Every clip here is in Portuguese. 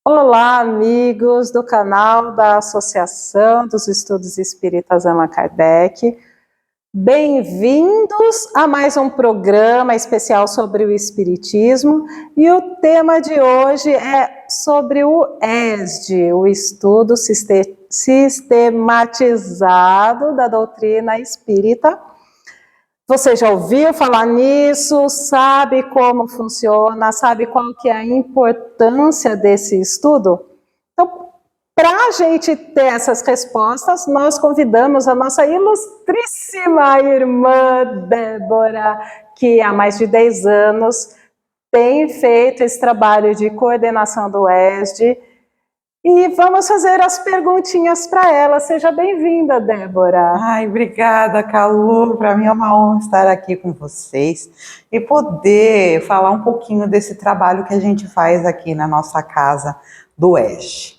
Olá, amigos do canal da Associação dos Estudos Espíritas Allan Kardec. Bem-vindos a mais um programa especial sobre o Espiritismo. E o tema de hoje é sobre o ESD, o Estudo Sistematizado da Doutrina Espírita. Você já ouviu falar nisso? Sabe como funciona? Sabe qual que é a importância desse estudo? Então, para a gente ter essas respostas, nós convidamos a nossa ilustríssima irmã Débora, que há mais de 10 anos tem feito esse trabalho de coordenação do ESD. E vamos fazer as perguntinhas para ela. Seja bem-vinda, Débora. Ai, obrigada, Calu. Para mim é uma honra estar aqui com vocês e poder falar um pouquinho desse trabalho que a gente faz aqui na nossa casa do ESD.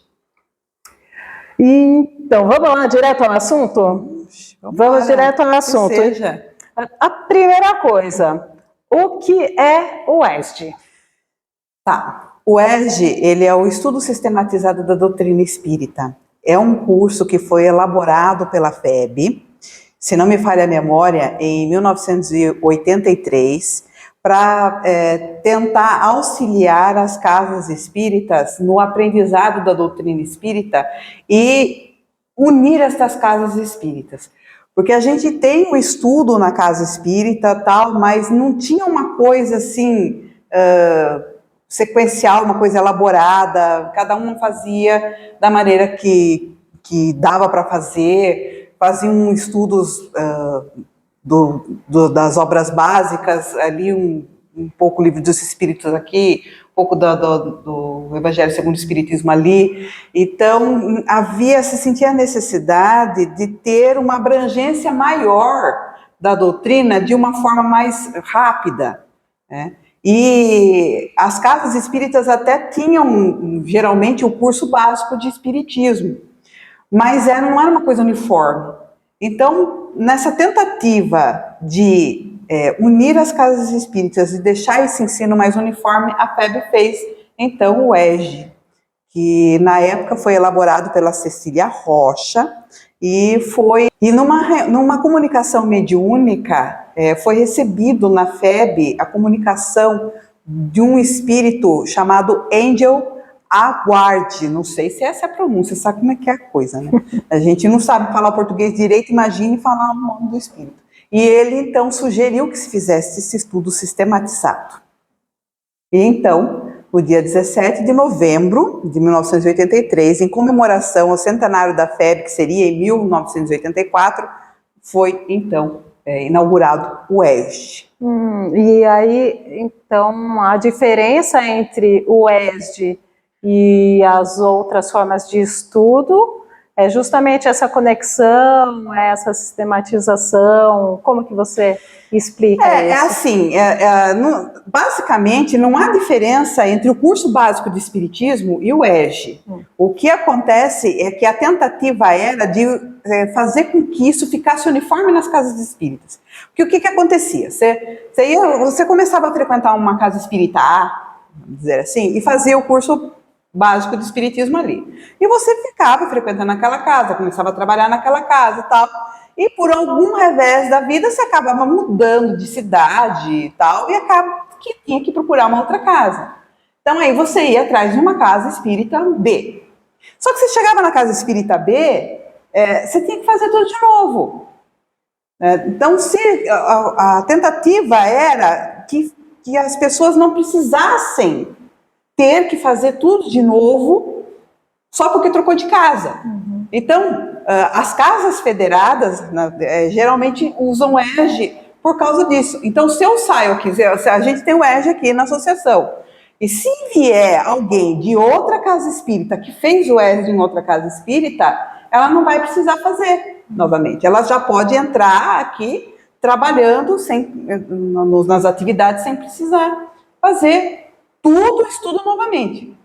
Então, vamos lá, direto ao assunto? Vamos direto ao assunto. Que seja. A primeira coisa, o que é o ESD? Tá. O ESD, ele é o Estudo Sistematizado da Doutrina Espírita. É um curso que foi elaborado pela FEB, se não me falha a memória, em 1983, para tentar auxiliar as casas espíritas no aprendizado da doutrina espírita e unir estas casas espíritas. Porque a gente tem um estudo na casa espírita, tal, mas não tinha uma coisa assim sequencial, uma coisa elaborada, cada um fazia da maneira que dava para fazer, faziam estudos das obras básicas, ali um pouco o Livro dos Espíritos aqui, um pouco do Evangelho segundo o Espiritismo ali. Então, se sentia a necessidade de ter uma abrangência maior da doutrina de uma forma mais rápida, né? E as casas espíritas até tinham, geralmente, o curso básico de espiritismo, mas não era uma coisa uniforme. Então, nessa tentativa de unir as casas espíritas e deixar esse ensino mais uniforme, a FEB fez, então, o ESD, que na época foi elaborado pela Cecília Rocha, e numa comunicação mediúnica, foi recebido na FEB a comunicação de um espírito chamado Angel Aguarde. Não sei se essa é a pronúncia, sabe como é que é a coisa, né? A gente não sabe falar português direito, imagine falar o nome do espírito. E ele, então, sugeriu que se fizesse esse estudo sistematizado. E, então, no dia 17 de novembro de 1983, em comemoração ao centenário da FEB, que seria em 1984, foi, então, inaugurado o ESD. E aí, então, a diferença entre o ESD e as outras formas de estudo é justamente essa conexão, essa sistematização. Como que você explica isso? Basicamente, não há diferença entre o curso básico de Espiritismo e o ESD. O que acontece é que a tentativa era de fazer com que isso ficasse uniforme nas casas espíritas. Porque o que acontecia? Você começava a frequentar uma casa espírita A, vamos dizer assim, e fazia o curso básico de espiritismo ali. E você ficava frequentando aquela casa, começava a trabalhar naquela casa e tal. E por algum revés da vida, você acabava mudando de cidade e tal, e acaba que tinha que procurar uma outra casa. Então aí você ia atrás de uma casa espírita B. Só que você chegava na casa espírita B, você tinha que fazer tudo de novo. Então, a tentativa era que as pessoas não precisassem ter que fazer tudo de novo só porque trocou de casa. Então, as casas federadas geralmente usam o ESD por causa disso. Então, se eu saio aqui, a gente tem o ESD aqui na associação, e se vier alguém de outra casa espírita que fez o ESD em outra casa espírita, ela não vai precisar fazer novamente. Ela já pode entrar aqui trabalhando nas atividades sem precisar fazer tudo o estudo novamente.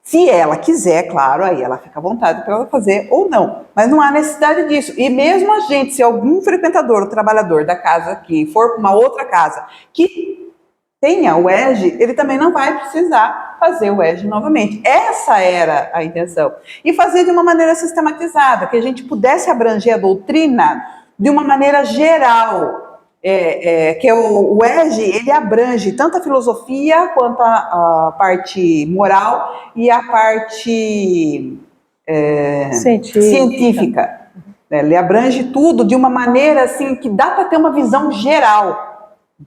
Se ela quiser, claro, aí ela fica à vontade para ela fazer ou não. Mas não há necessidade disso. E mesmo a gente, se algum frequentador ou trabalhador da casa aqui for para uma outra casa que tenha o EG, ele também não vai precisar fazer o EG novamente. Essa era a intenção. E fazer de uma maneira sistematizada, que a gente pudesse abranger a doutrina de uma maneira geral. Que o EG, ele abrange tanto a filosofia quanto a parte moral e a parte científica. Ele abrange tudo de uma maneira assim que dá para ter uma visão geral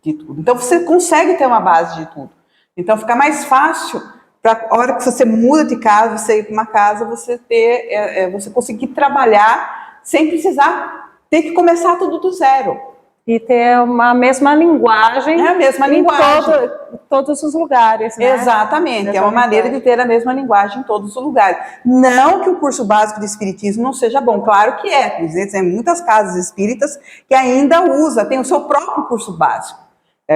de tudo. Então você consegue ter uma base de tudo. Então fica mais fácil para a hora que você muda de casa, você ir para uma casa, você ter, você conseguir trabalhar sem precisar ter que começar tudo do zero. E ter uma mesma linguagem. É a mesma linguagem. Em todos os lugares, né? Exatamente, é uma maneira de ter a mesma linguagem em todos os lugares. Não que o curso básico de espiritismo não seja bom, claro que é. Tem muitas casas espíritas que ainda tem o seu próprio curso básico.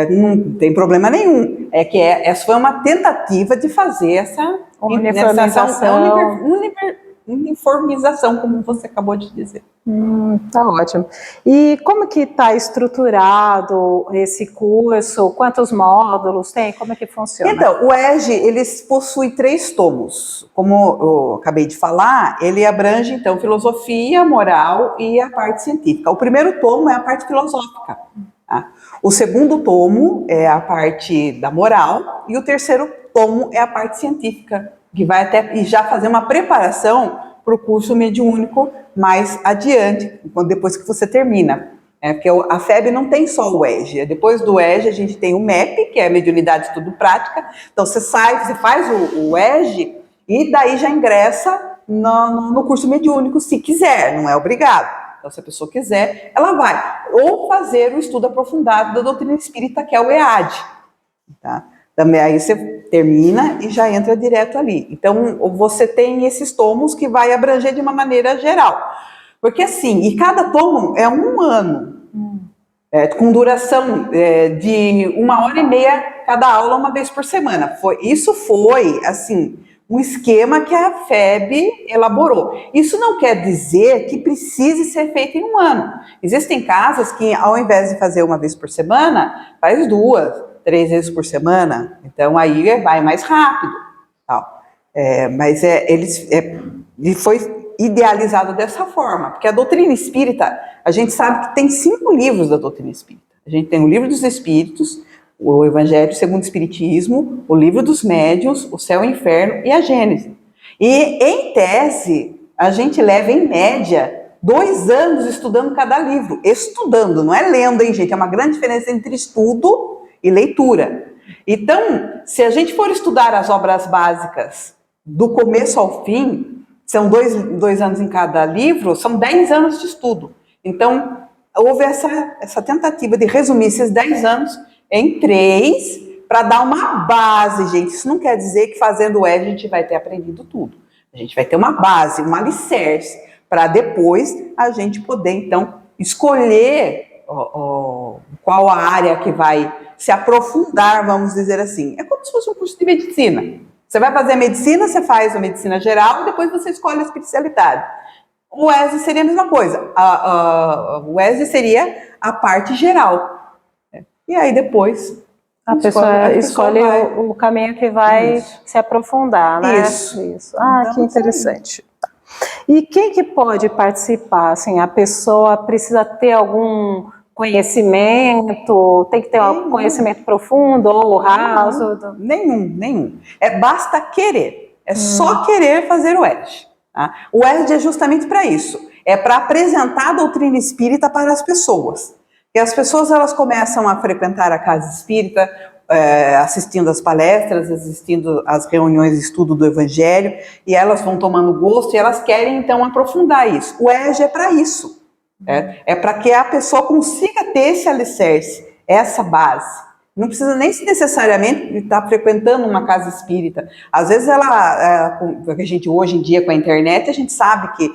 Não tem problema nenhum. Essa foi uma tentativa de fazer essa uniformização, como você acabou de dizer. Tá ótimo. E como que está estruturado esse curso? Quantos módulos tem? Como é que funciona? Então, o EG, ele possui 3 tomos. Como eu acabei de falar, ele abrange, então, filosofia, moral e a parte científica. O primeiro tomo é a parte filosófica. Tá? O segundo tomo é a parte da moral e o terceiro tomo é a parte científica, que vai até e já fazer uma preparação para o curso mediúnico mais adiante, depois que você termina. Porque a FEB não tem só o EG. Depois do EG, a gente tem o MEP, que é a Mediunidade Estudo Prática. Então, você faz o EG e daí já ingressa no curso mediúnico, se quiser, não é obrigado. Então, se a pessoa quiser, ela vai. Ou fazer o estudo aprofundado da doutrina espírita, que é o EAD. Tá? Também aí você termina e já entra direto ali. Então, você tem esses tomos que vai abranger de uma maneira geral. Porque assim, e cada tomo é 1 ano, com duração de 1h30 cada aula, uma vez por semana. Isso foi, assim, um esquema que a FEB elaborou. Isso não quer dizer que precise ser feito em 1 ano. Existem casas que, ao invés de fazer uma vez por semana, faz 2, 3 vezes por semana, então aí vai mais rápido. Tal. Mas ele foi idealizado dessa forma, porque a doutrina espírita, a gente sabe que tem 5 livros da doutrina espírita. A gente tem o Livro dos Espíritos, o Evangelho segundo o Espiritismo, o Livro dos Médiuns, o Céu e o Inferno e a Gênese. E, em tese, a gente leva, em média, 2 anos estudando cada livro. Estudando, não é lendo, hein, gente? É uma grande diferença entre estudo e leitura. Então, se a gente for estudar as obras básicas do começo ao fim, são 2 anos em cada livro, são 10 anos de estudo. Então, houve essa tentativa de resumir esses 10 anos em 3, para dar uma base, gente. Isso não quer dizer que fazendo o EG a gente vai ter aprendido tudo. A gente vai ter uma base, um alicerce, para depois a gente poder, então, escolher qual a área que vai se aprofundar, vamos dizer assim. É como se fosse um curso de medicina. Você vai fazer a medicina, você faz a medicina geral e depois você escolhe a especialidade. O ESE seria a mesma coisa. O ESE seria a parte geral. E aí depois a pessoa escolhe o caminho que vai se aprofundar, né? Isso. Ah, então, que interessante. E quem que pode participar? Assim, a pessoa precisa ter algum conhecimento, tem que ter um conhecimento profundo ou raso? Nenhum. Basta querer. É só querer fazer o ESG. Tá? O ESG é justamente para isso. É para apresentar a doutrina espírita para as pessoas. E as pessoas, elas começam a frequentar a casa espírita, assistindo às palestras, assistindo às reuniões de estudo do Evangelho, e elas vão tomando gosto e elas querem, então, aprofundar isso. O ESG é para isso. É para que a pessoa consiga ter esse alicerce, essa base. Não precisa nem necessariamente estar frequentando uma casa espírita. Às vezes a gente hoje em dia com a internet, a gente sabe que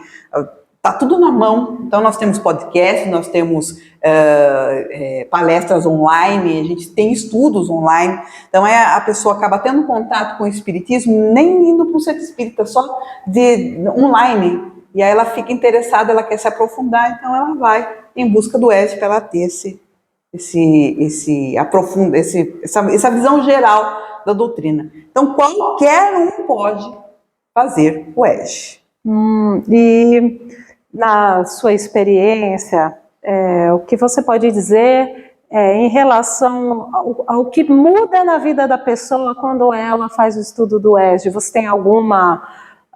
está tudo na mão. Então nós temos podcast, nós temos palestras online, a gente tem estudos online. Então a pessoa acaba tendo contato com o espiritismo, nem indo para um centro espírita, só online. E aí ela fica interessada, ela quer se aprofundar, então ela vai em busca do ESG para ela ter essa visão geral da doutrina. Então, qualquer um pode fazer o EJE. E na sua experiência, o que você pode dizer em relação ao que muda na vida da pessoa quando ela faz o estudo do EJE? Você tem alguma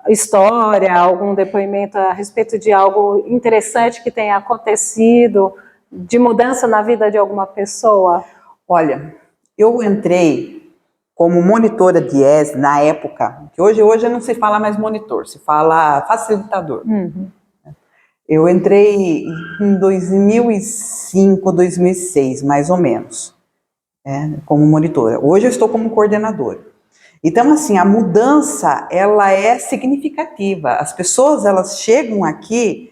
história, algum depoimento a respeito de algo interessante que tenha acontecido, de mudança na vida de alguma pessoa? Olha, eu entrei como monitora de EJE na época, que hoje não se fala mais monitor, se fala facilitador. Eu entrei em 2005, 2006, mais ou menos, como monitora. Hoje eu estou como coordenadora. Então, assim, a mudança, ela é significativa. As pessoas, elas chegam aqui,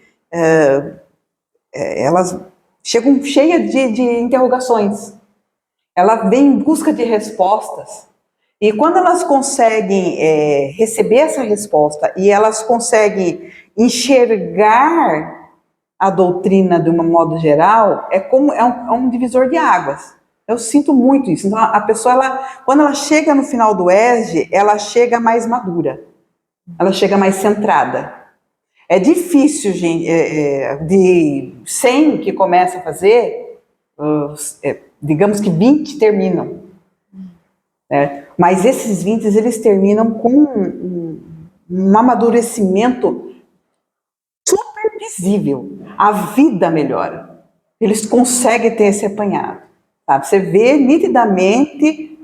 elas chegam cheias de interrogações. Ela vem em busca de respostas. E quando elas conseguem receber essa resposta e elas conseguem enxergar a doutrina de um modo geral, é um divisor de águas. Eu sinto muito isso. Então, a pessoa, quando ela chega no final do EJE, ela chega mais madura, ela chega mais centrada. É difícil, gente, de 100 que começa a fazer, digamos que 20 terminam. Mas esses 20, eles terminam com um amadurecimento super visível. A vida melhora. Eles conseguem ter esse apanhado. Sabe? Você vê nitidamente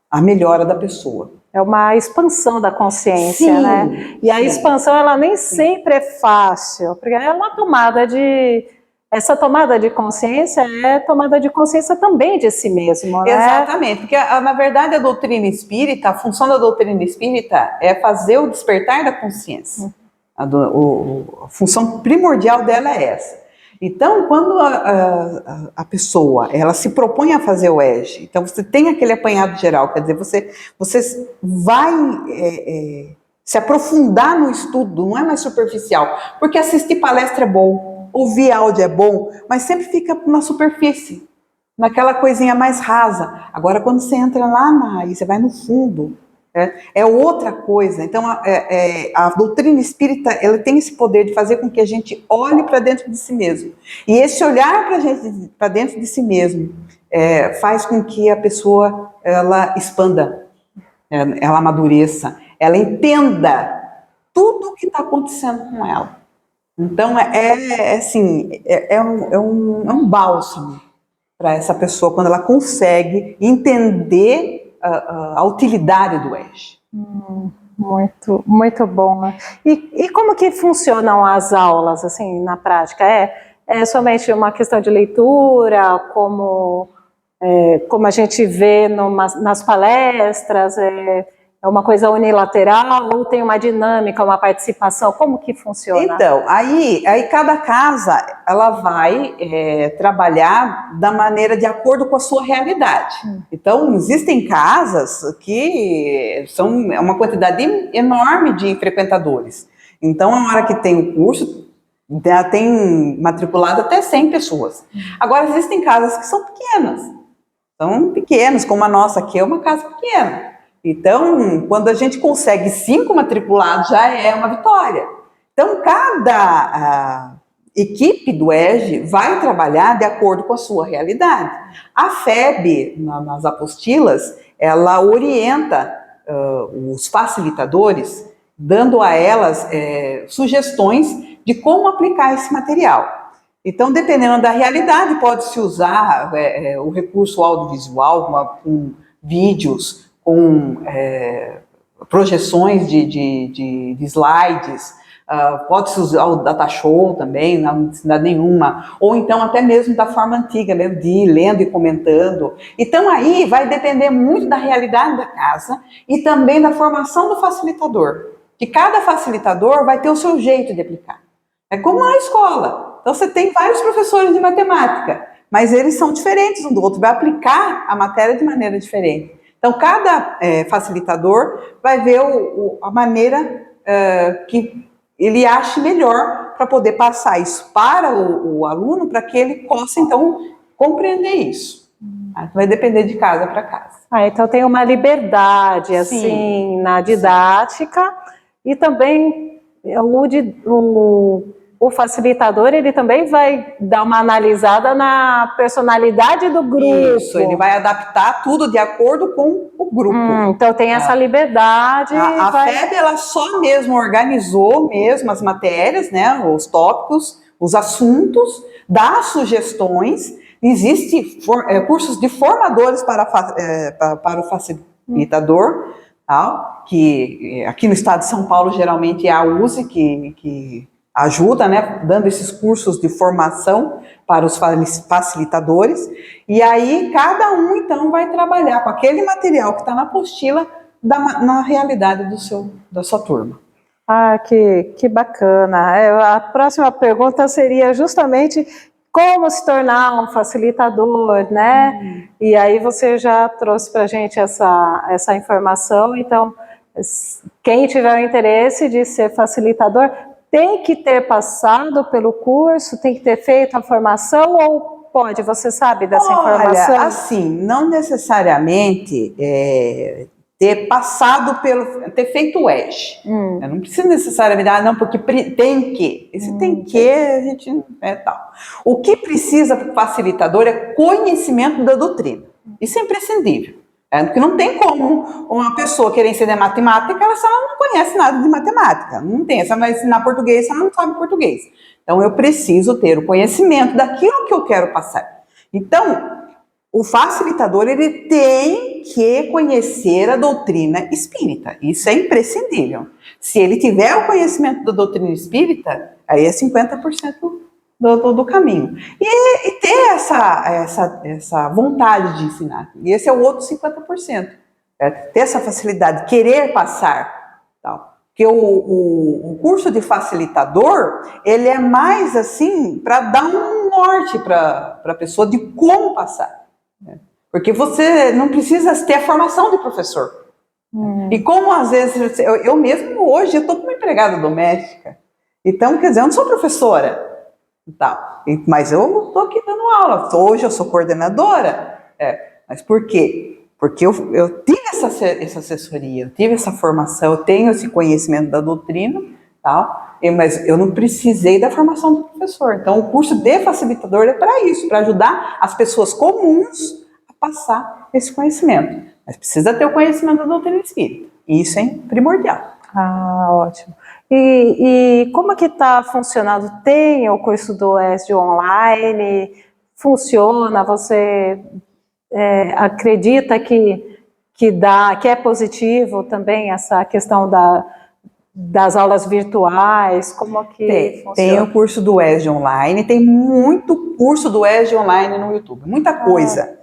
a melhora da pessoa. É uma expansão da consciência, Sim, né? E a expansão, ela nem sempre é fácil, porque é uma tomada de... Essa tomada de consciência é tomada de consciência também de si mesmo, né? Exatamente, porque na verdade a doutrina espírita, a função da doutrina espírita é fazer o despertar da consciência. A função primordial dela é essa. Então, quando a pessoa ela se propõe a fazer o EJE, então você tem aquele apanhado geral, quer dizer, você vai se aprofundar no estudo, não é mais superficial, porque assistir palestra é bom, ouvir áudio é bom, mas sempre fica na superfície, naquela coisinha mais rasa. Agora, quando você entra lá na raiz, você vai no fundo, é outra coisa. Então, a doutrina espírita, ela tem esse poder de fazer com que a gente olhe para dentro de si mesmo. E esse olhar para dentro de si mesmo faz com que a pessoa ela expanda, ela amadureça, ela entenda tudo o que está acontecendo com ela. Então, é um bálsamo para essa pessoa quando ela consegue entender a utilidade do EJE. Muito, muito bom. E como que funcionam as aulas, assim, na prática? É somente uma questão de leitura, como a gente vê nas palestras, é uma coisa unilateral ou tem uma dinâmica, uma participação? Como que funciona? Então, aí cada casa ela vai trabalhar da maneira de acordo com a sua realidade. Então, existem casas que é uma quantidade enorme de frequentadores. Então, na hora que tem o curso, já tem matriculado até 100 pessoas. Agora, existem casas que são pequenas, como a nossa aqui é uma casa pequena. Então, quando a gente consegue 5 matriculados, já é uma vitória. Então, cada equipe do EJE vai trabalhar de acordo com a sua realidade. A FEB, nas apostilas, ela orienta os facilitadores, dando a elas sugestões de como aplicar esse material. Então, dependendo da realidade, pode-se usar o recurso audiovisual, com vídeos, com projeções de slides, pode-se usar o data show também, não há necessidade nenhuma, ou então até mesmo da forma antiga, mesmo de ir lendo e comentando. Então aí vai depender muito da realidade da casa e também da formação do facilitador, que cada facilitador vai ter o seu jeito de aplicar. É como na escola, então você tem vários professores de matemática, mas eles são diferentes um do outro, vai aplicar a matéria de maneira diferente. Então, cada facilitador vai ver a maneira que ele ache melhor para poder passar isso para o aluno, para que ele possa, então, compreender isso. Vai depender de casa para casa. Então tem uma liberdade, assim, na didática, e também o facilitador, ele também vai dar uma analisada na personalidade do grupo. Isso, ele vai adaptar tudo de acordo com o grupo. Então tem essa liberdade. A FEB, ela só mesmo organizou mesmo as matérias, né, os tópicos, os assuntos, dá sugestões. Existem cursos de formadores para o facilitador, tá? Que aqui no estado de São Paulo geralmente é a USE que ajuda, né, dando esses cursos de formação para os facilitadores, e aí cada um então vai trabalhar com aquele material que está na apostila na realidade da sua turma. Que bacana. A próxima pergunta seria justamente como se tornar um facilitador, né? E aí você já trouxe para a gente essa informação. Então, quem tiver o interesse de ser facilitador tem que ter passado pelo curso, tem que ter feito a formação, ou pode? Você sabe dessa informação? Olha, assim, não necessariamente ter passado ter feito o EJA. Não precisa necessariamente, não, porque tem que. Esse tem que, a gente tal. O que precisa para o facilitador é conhecimento da doutrina. Isso é imprescindível. Porque não tem como uma pessoa querer ensinar matemática se ela não conhece nada de matemática. Não tem, se ela vai ensinar português, se ela não sabe português. Então, eu preciso ter o conhecimento daquilo que eu quero passar. Então, o facilitador, ele tem que conhecer a doutrina espírita. Isso é imprescindível. Se ele tiver o conhecimento da doutrina espírita, aí é 50% do caminho. E ter essa vontade de ensinar. E esse é o outro 50%. Ter essa facilidade, querer passar. Tal. Porque o curso de facilitador, ele é mais assim, para dar um norte para a pessoa de como passar. Porque você não precisa ter a formação de professor. E como às vezes, eu mesmo hoje, eu estou como empregada doméstica. Então, quer dizer, eu não sou professora. Mas eu estou aqui dando aula. Hoje eu sou coordenadora. Mas por quê? Porque eu tive essa assessoria, eu tive essa formação, eu tenho esse conhecimento da doutrina, mas eu não precisei da formação do professor. Então, o curso de facilitador é para isso, para ajudar as pessoas comuns a passar esse conhecimento. Mas precisa ter o conhecimento da doutrina espírita. E isso é primordial. Ótimo. E como é que está funcionando? Tem o curso do ESD online? Funciona? Você acredita que é positivo também essa questão das aulas virtuais? Como que funciona? Tem o curso do ESD online, tem muito curso do ESD online no YouTube, muita coisa.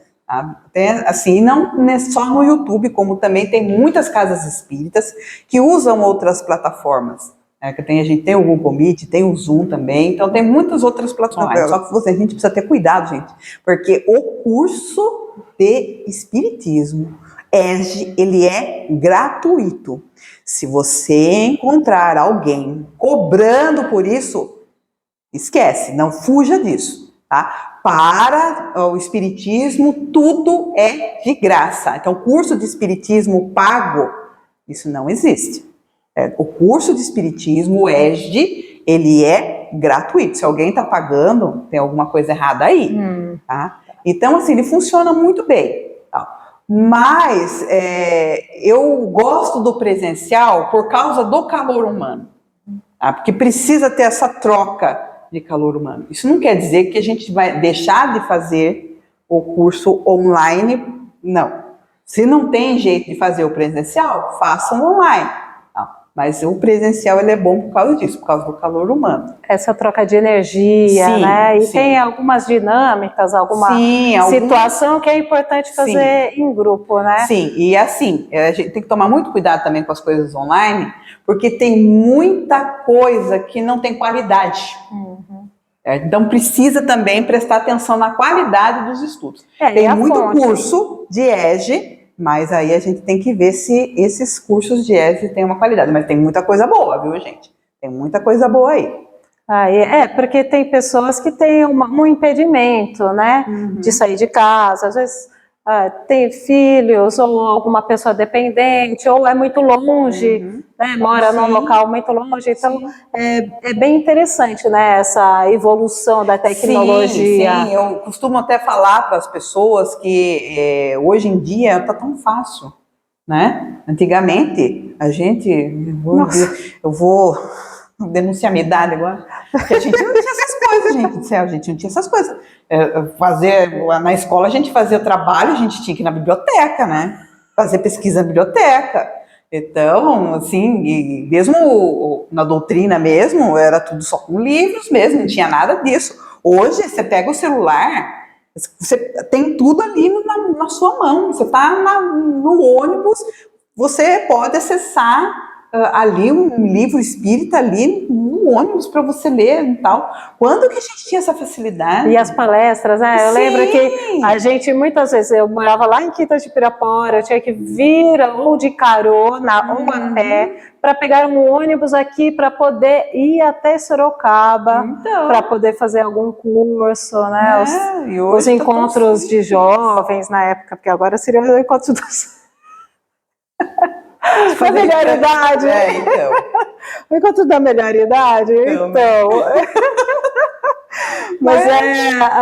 Assim, não só no YouTube, como também tem muitas casas espíritas que usam outras plataformas. A gente tem o Google Meet, tem o Zoom também, então tem muitas outras plataformas. Só que a gente precisa ter cuidado, gente, porque o curso de Espiritismo, ESD, ele é gratuito. Se você encontrar alguém cobrando por isso, esquece, não fuja disso, tá? Para o Espiritismo, tudo é de graça. Então, curso de Espiritismo pago, isso não existe. O curso de Espiritismo, o ESD, ele é gratuito. Se alguém está pagando, tem alguma coisa errada aí. Tá? Então, assim, ele funciona muito bem. Tá? Mas eu gosto do presencial por causa do calor humano. Tá? Porque precisa ter essa troca de calor humano. Isso não quer dizer que a gente vai deixar de fazer o curso online, não. Se não tem jeito de fazer o presencial, façam online. Mas o presencial ele é bom por causa disso, por causa do calor humano. Essa troca de energia, né? E tem algumas dinâmicas, alguma situação que é importante fazer em grupo, né? Sim, e assim, a gente tem que tomar muito cuidado também com as coisas online, porque tem muita coisa que não tem qualidade. Então precisa também prestar atenção na qualidade dos estudos. Tem muito curso de EJA, mas aí a gente tem que ver se esses cursos de ESD têm uma qualidade. Mas tem muita coisa boa, viu, gente? Tem muita coisa boa aí. Porque tem pessoas que têm um impedimento, né, de sair de casa, às vezes tem filhos, ou alguma pessoa dependente, ou é muito longe, né, mora num local muito longe, então é bem interessante, né, essa evolução da tecnologia. Sim, eu costumo até falar para as pessoas que hoje em dia está tão fácil, né? Antigamente, a gente, eu vou denunciar minha idade agora, porque a gente não tinha essas coisas, gente do céu, a gente não tinha essas coisas. Na escola a gente fazia trabalho, a gente tinha que ir na biblioteca, né? Fazer pesquisa na biblioteca. Então, assim, e mesmo na doutrina mesmo, era tudo só com livros mesmo, não tinha nada disso. Hoje, você pega o celular, você tem tudo ali na sua mão, você está no ônibus, você pode acessar ali um livro espírita ali no ônibus para você ler e tal. Quando que a gente tinha essa facilidade? E as palestras, né? Eu lembro que a gente, muitas vezes, eu morava lá em Quinta de Pirapora, eu tinha que vir ou de carona ou a pé para pegar um ônibus aqui para poder ir até Sorocaba, para poder fazer algum curso, né? Os encontros de jovens na época, porque agora seria o encontro dos... Da melhor idade. Então. O encontro da melhor idade, então. Mas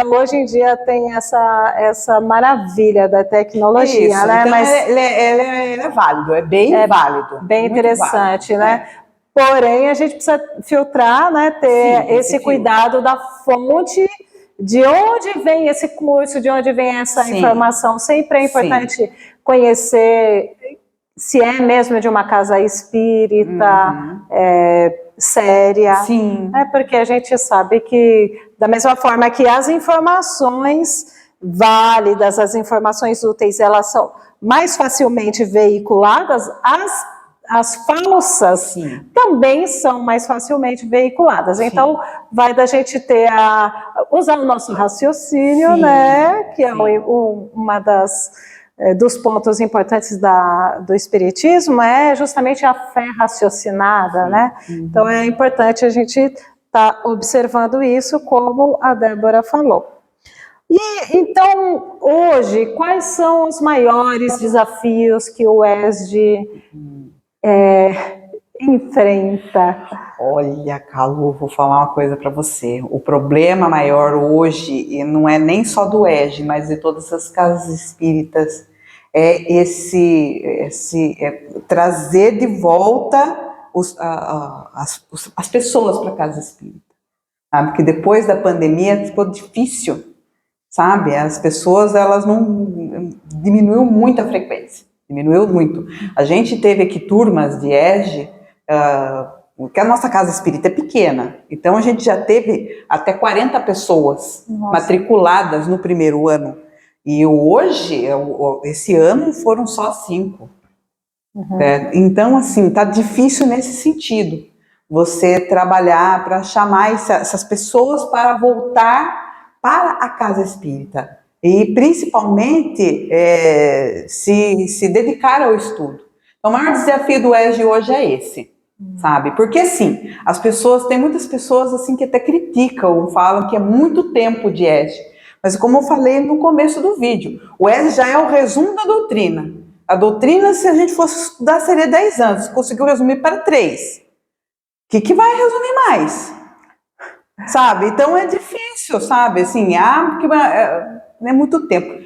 hoje em dia tem essa maravilha da tecnologia, isso, né? Então mas ele é válido, é bem válido. Bem interessante, válido, né? Porém, a gente precisa filtrar, né? Ter esse cuidado da fonte, de onde vem esse curso, de onde vem essa informação. Sempre é importante conhecer se é mesmo de uma casa espírita, séria. Sim. Porque a gente sabe que, da mesma forma que as informações válidas, as informações úteis, elas são mais facilmente veiculadas, as falsas também são mais facilmente veiculadas. Então, vai da gente ter usar o nosso raciocínio, né? Que é uma dos pontos importantes do espiritismo, é justamente a fé raciocinada, né? Então é importante a gente estar observando isso, como a Débora falou. E então, hoje, quais são os maiores desafios que o ESD enfrenta? Olha, Calu, vou falar uma coisa para você. O problema maior hoje, e não é nem só do ESG, mas de todas as casas espíritas, é trazer de volta as pessoas para a casa espírita. Sabe? Porque depois da pandemia ficou difícil, sabe? As pessoas, elas não... Diminuiu muito a frequência, diminuiu muito. A gente teve aqui turmas de ESG, porque a nossa casa espírita é pequena, então a gente já teve até 40 pessoas matriculadas no primeiro ano, e hoje, esse ano, foram só 5. Então, assim, tá difícil nesse sentido, você trabalhar para chamar essas pessoas para voltar para a casa espírita, e principalmente se dedicar ao estudo. Então, o maior desafio do ESG hoje é esse. Sabe? Porque assim, tem muitas pessoas assim que até criticam, falam que é muito tempo de ESG, mas como eu falei no começo do vídeo, o ESG já é o resumo da doutrina. A doutrina, se a gente fosse estudar, seria 10 anos, conseguiu resumir para 3. O que vai resumir mais? Sabe? Então é difícil, sabe? Assim, porque é muito tempo.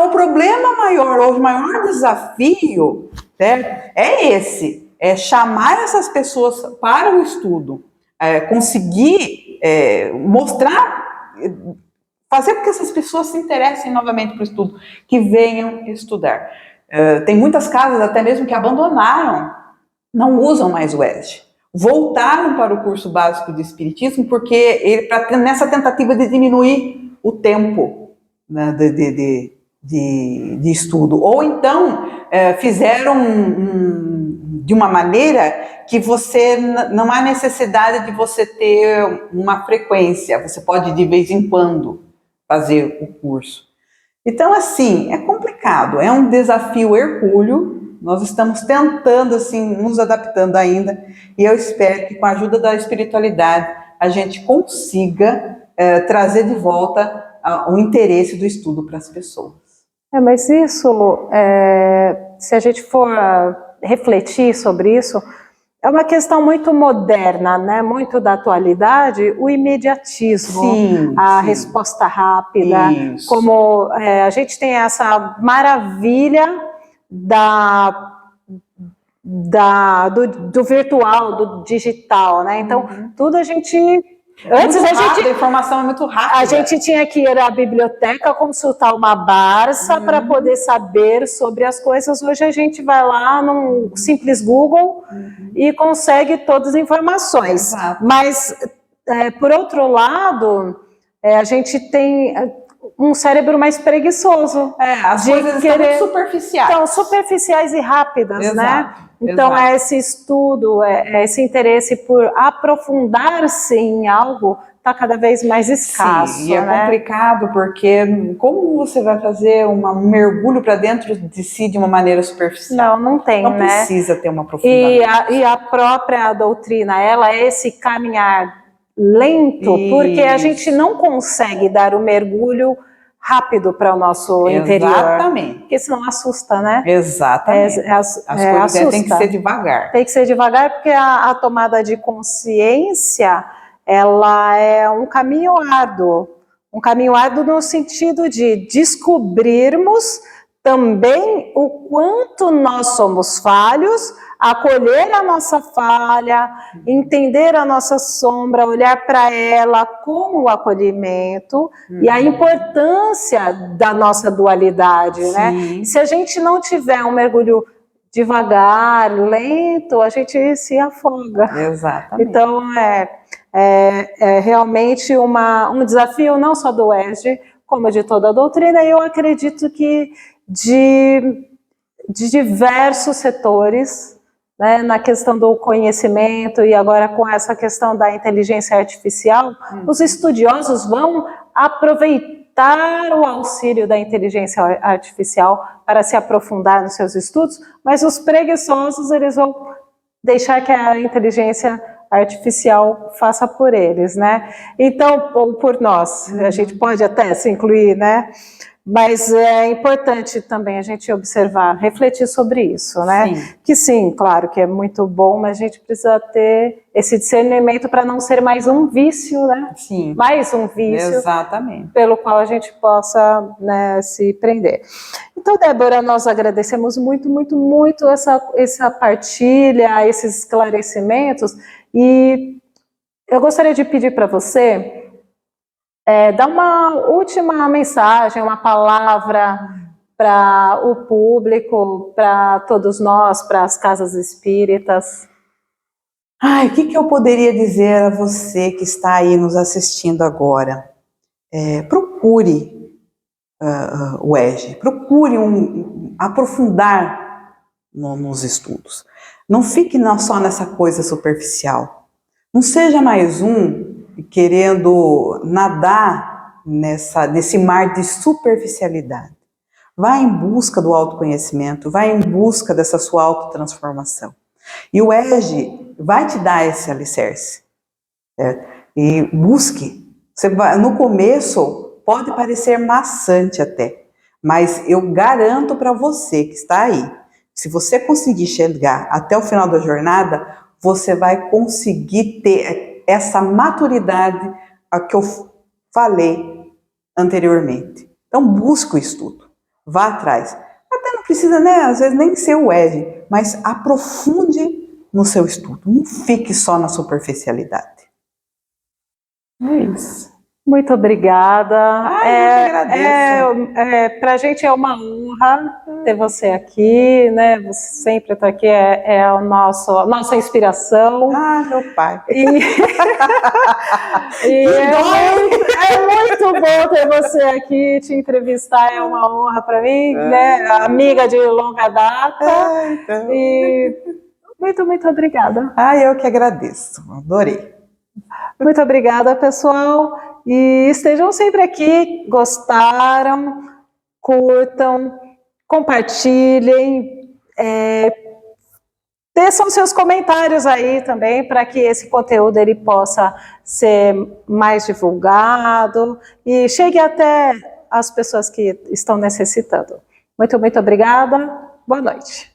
O problema maior, ou o maior desafio, né, é esse, é chamar essas pessoas para o estudo, conseguir mostrar, fazer com que essas pessoas se interessem novamente para o estudo, que venham estudar. Tem muitas casas até mesmo que abandonaram, não usam mais o ESG, voltaram para o curso básico de Espiritismo, porque nessa tentativa de diminuir o tempo, né, de estudo, ou então fizeram de uma maneira que você não há necessidade de você ter uma frequência, você pode de vez em quando fazer o curso. Então, assim, é complicado, é um desafio hercúleo, Nós estamos tentando, assim, nos adaptando ainda, e eu espero que com a ajuda da espiritualidade a gente consiga trazer de volta o interesse do estudo para as pessoas. Mas isso, se a gente for refletir sobre isso, é uma questão muito moderna, né? Muito da atualidade, o imediatismo, Sim, a sim. resposta rápida, Isso. como a gente tem essa maravilha do virtual, do digital, né? Então, tudo a gente... Antes a informação é muito rápida. A gente tinha que ir à biblioteca consultar uma Barça para poder saber sobre as coisas. Hoje a gente vai lá num simples Google e consegue todas as informações. Exato. Mas, por outro lado, a gente tem um cérebro mais preguiçoso. As coisas estão muito superficiais. Então, superficiais e rápidas, Exato, né? Então, exato. esse estudo, esse interesse por aprofundar-se em algo está cada vez mais escasso. Sim, e é complicado porque como você vai fazer um mergulho para dentro de si de uma maneira superficial? Não tem, Não né? precisa ter um aprofundamento. E a própria doutrina, ela é esse caminhar lento, porque a gente não consegue dar o mergulho rápido para o nosso interior. Exatamente. Porque senão assusta, né? Exatamente. As coisas têm que ser devagar. Tem que ser devagar, porque a tomada de consciência, ela é um caminho árduo. Um caminho árduo no sentido de descobrirmos também o quanto nós somos falhos, acolher a nossa falha, entender a nossa sombra, olhar para ela com o acolhimento e a importância da nossa dualidade, né? Se a gente não tiver um mergulho devagar, lento, a gente se afoga. Exatamente. Então, é realmente um desafio não só do ESG, como de toda a doutrina, e eu acredito que de diversos setores, né, na questão do conhecimento e agora com essa questão da inteligência artificial, os estudiosos vão aproveitar o auxílio da inteligência artificial para se aprofundar nos seus estudos, mas os preguiçosos, eles vão deixar que a inteligência artificial faça por eles, né? Então, ou por nós, a gente pode até se incluir, né? Mas é importante também a gente observar, refletir sobre isso, né? Sim. Que sim, claro que é muito bom, mas a gente precisa ter esse discernimento para não ser mais um vício, né? Sim. Mais um vício. Exatamente. Pelo qual a gente possa, né, se prender. Então, Débora, nós agradecemos muito, muito, muito essa partilha, esses esclarecimentos, e eu gostaria de pedir para você dar uma última mensagem, uma palavra para o público, para todos nós, para as casas espíritas. O que eu poderia dizer a você que está aí nos assistindo agora? Procure o ESG, procure aprofundar nos estudos. Não fique só nessa coisa superficial. Não seja mais querendo nadar nesse mar de superficialidade. Vá em busca do autoconhecimento, vá em busca dessa sua autotransformação. E o ESG vai te dar esse alicerce. E busque. No começo pode parecer maçante até, mas eu garanto para você que está aí, se você conseguir chegar até o final da jornada, você vai conseguir ter essa maturidade a que eu falei anteriormente. Então busque o estudo, vá atrás. Até não precisa, né, às vezes nem ser o ESG, mas aprofunde no seu estudo, não fique só na superficialidade. É isso. Muito obrigada. Eu agradeço. Para a gente é uma honra ter você aqui, né? Você sempre está aqui, é a nossa inspiração. Meu pai. É muito bom ter você aqui, te entrevistar, é uma honra para mim, né? Amiga de longa data. Então. E muito, muito obrigada. Eu que agradeço, adorei. Muito obrigada, pessoal. E estejam sempre aqui, gostaram, curtam, compartilhem. teçam seus comentários aí também para que esse conteúdo ele possa ser mais divulgado e chegue até as pessoas que estão necessitando. Muito, muito obrigada. Boa noite.